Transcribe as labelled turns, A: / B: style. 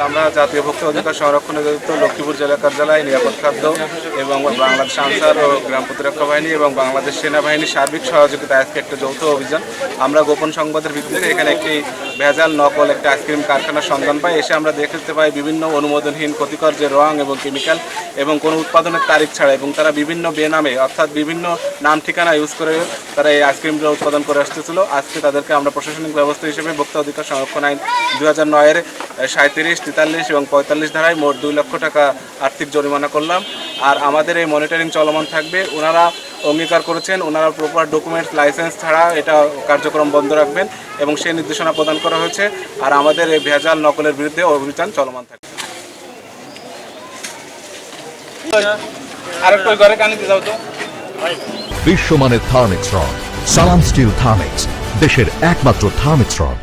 A: আমরা জাতীয় ভোক্তা অধিকার সংরক্ষণ অধিদপ্তর লক্ষ্মীপুর জেলা কার্যালয়, নিরাপদ খাদ্য এবং বাংলাদেশ আনসার ও গ্রাম প্রতিরক্ষা বাহিনী এবং বাংলাদেশ সেনাবাহিনীর সার্বিক সহযোগিতায় আজকে একটা যৌথ অভিযান। আমরা গোপন সংবাদের ভিত্তিতে এখানে একটি ভেজাল নকল একটা আইসক্রিম কারখানার সন্ধান পাই। এসে আমরা দেখতে পাই বিভিন্ন অনুমোদনহীন ক্ষতিকর যে রং এবং কেমিক্যাল এবং কোনো উৎপাদনের তারিখ ছাড়া, এবং তারা বিভিন্ন বেনামে অর্থাৎ বিভিন্ন নাম ঠিকানা ইউজ করে তারা এই আইসক্রিমটা উৎপাদন করে আসতেছিল। আজকে তাদেরকে আমরা প্রশাসনিক ব্যবস্থা হিসেবে ভোক্তা অধিকার সংরক্ষণ আইন 2009-এর 37, 43 এবং 45 ধারায় মোট 2 লক্ষ টাকা আর্থিক জরিমানা করলাম। আর আমাদের এই মনিটরিং চলমান থাকবে। ওনারা অঙ্গীকার করেছেন ওনারা প্রপার ডকুমেন্টস লাইসেন্স ছাড়া এটা কার্যক্রম বন্ধ রাখবেন এবং সেই নির্দেশনা প্রদান করা হয়েছে। আর আমাদের এই ভেজাল নকলের বিরুদ্ধে অভিযান চলমান থাকবে। আরেকটু ঘরে কানিতে যাও তো।
B: বিশ্বমানের থার্মিক্স রড, সালাম স্টিল থার্মিক্স, দেশের একমাত্র থার্মিক্স রড।